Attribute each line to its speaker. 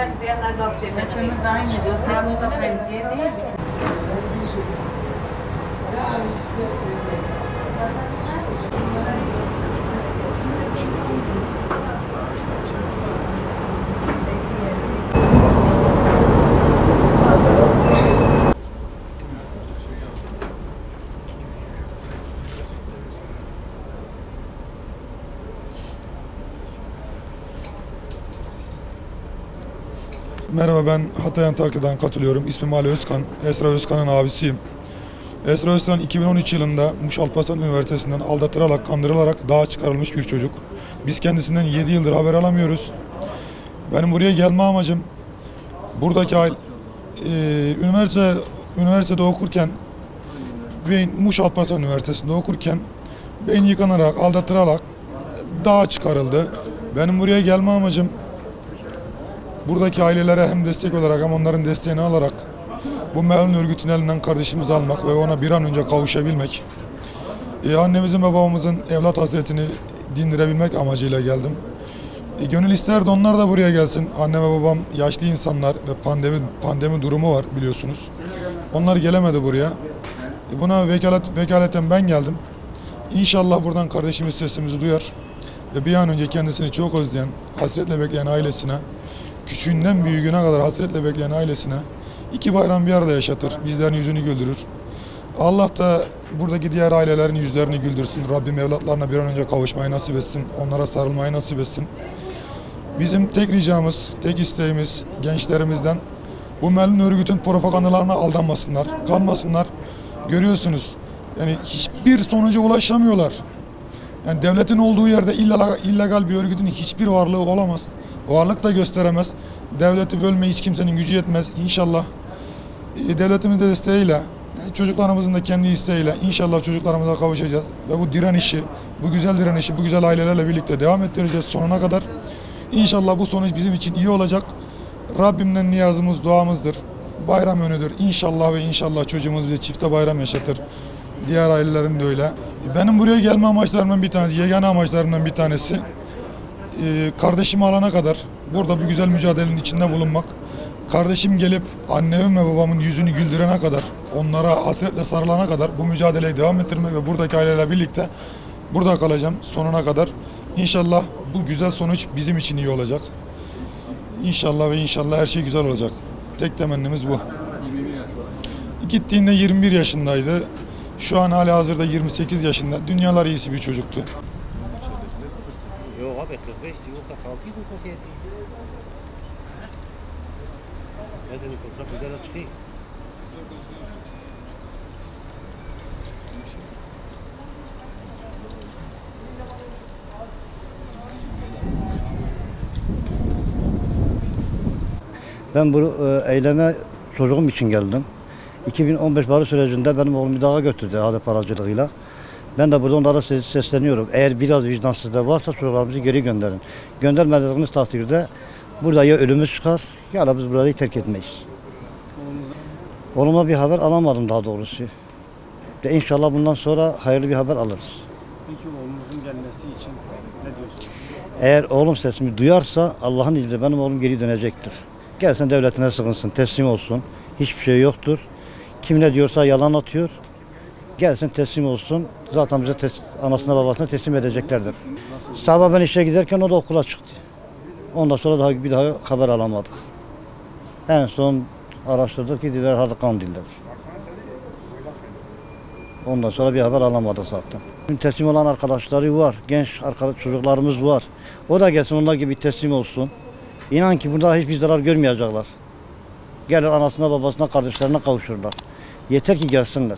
Speaker 1: remziye ne gafte de.
Speaker 2: Hepimiz aynı diyor. Tabi remziye değil.
Speaker 3: Merhaba, ben Hatay Antakya'dan katılıyorum. İsmim Ali Özkan. Esra Özkan'ın abisiyim. Esra Özkan 2013 yılında Muş Alparslan Üniversitesi'nden aldatılarak, kandırılarak dağa çıkarılmış bir çocuk. Biz kendisinden 7 yıldır haber alamıyoruz. Benim buraya gelme amacım buradaki üniversitede okurken, Muş Alparslan Üniversitesi'nde okurken beyin yıkanarak, aldatılarak dağa çıkarıldı. Benim buraya gelme amacım buradaki ailelere hem destek olarak hem onların desteğini alarak bu melun örgütün elinden kardeşimizi almak ve ona bir an önce kavuşabilmek. Annemizin ve babamızın evlat hasretini dindirebilmek amacıyla geldim. Gönül isterdi onlar da buraya gelsin. Anne ve babam yaşlı insanlar ve pandemi durumu var biliyorsunuz. Onlar gelemedi buraya. Buna vekaleten ben geldim. İnşallah buradan kardeşimiz sesimizi duyar ve bir an önce kendisini çok özleyen, hasretle bekleyen ailesine, küçüğünden büyüğüne kadar hasretle bekleyen ailesine 2 bayram bir arada yaşatır. Bizlerin yüzünü güldürür. Allah da buradaki diğer ailelerin yüzlerini güldürsün. Rabbim evlatlarına bir an önce kavuşmayı nasip etsin. Onlara sarılmayı nasip etsin. Bizim tek ricamız, tek isteğimiz gençlerimizden bu melun örgütün propagandalarına aldanmasınlar, kanmasınlar. Görüyorsunuz yani hiçbir sonuca ulaşamıyorlar. Yani devletin olduğu yerde illegal bir örgütün hiçbir varlığı olamaz. Varlık da gösteremez. Devleti bölmeye hiç kimsenin gücü yetmez. İnşallah devletimiz de desteğiyle, çocuklarımızın da kendi isteğiyle inşallah çocuklarımıza kavuşacağız. Ve bu direnişi, bu güzel direnişi, bu güzel ailelerle birlikte devam ettireceğiz sonuna kadar. İnşallah bu sonuç bizim için iyi olacak. Rabbimden niyazımız, duamızdır. Bayram önüdür. İnşallah ve inşallah çocuğumuz bize çifte bayram yaşatır. Diğer ailelerin de öyle. Benim buraya gelme amaçlarımdan bir tanesi, yegane amaçlarımdan bir tanesi kardeşimi alana kadar burada bir güzel mücadelenin içinde bulunmak. Kardeşim gelip annemin ve babamın yüzünü güldürene kadar, onlara hasretle sarılana kadar bu mücadeleyi devam ettirmek ve buradaki ailelerle birlikte burada kalacağım sonuna kadar. İnşallah bu güzel sonuç bizim için iyi olacak. İnşallah ve inşallah her şey güzel olacak. Tek temennimiz bu. Gittiğinde 21 yaşındaydı. Şu an halihazırda 28 yaşında. Dünyalar iyisi bir çocuktu.
Speaker 4: Yok abi 45 diyor, 46 diyor, 47. Ya senin fotoğraf güzel çıkıyor. Ben bu eyleme çocuğum için geldim. 2015 barış sürecinde benim oğlum bir dağa götürdü HDP aracılığıyla. Ben de burada onlara sesleniyorum. Eğer biraz vicdansızlığı varsa çocuklarımızı geri gönderin. Göndermediğiniz takdirde burada ya ölümümüz çıkar ya da biz burayı terk etmeyiz. Oğluma bir haber alamadım daha doğrusu. Ve inşallah bundan sonra hayırlı bir haber alırız.
Speaker 5: Peki oğlumuzun gelmesi için ne diyorsunuz?
Speaker 4: Eğer oğlum sesimi duyarsa Allah'ın izniyle benim oğlum geri dönecektir. Gelsin devletine sığınsın, teslim olsun. Hiçbir şey yoktur. Kim ne diyorsa yalan atıyor. Gelsin teslim olsun. Zaten bize anasına babasına teslim edeceklerdir. Sabah ben işe giderken o da okula çıktı. Ondan sonra bir daha haber alamadık. En son araştırdık ki dediler hadi Kandil'dedir. Ondan sonra bir haber alamadık zaten. Teslim olan arkadaşları var. Genç çocuklarımız var. O da gelsin onlar gibi teslim olsun. İnan ki burada hiçbir zarar görmeyecekler. Gelir anasına babasına kardeşlerine kavuşurlar. Yeter ki gelsinler.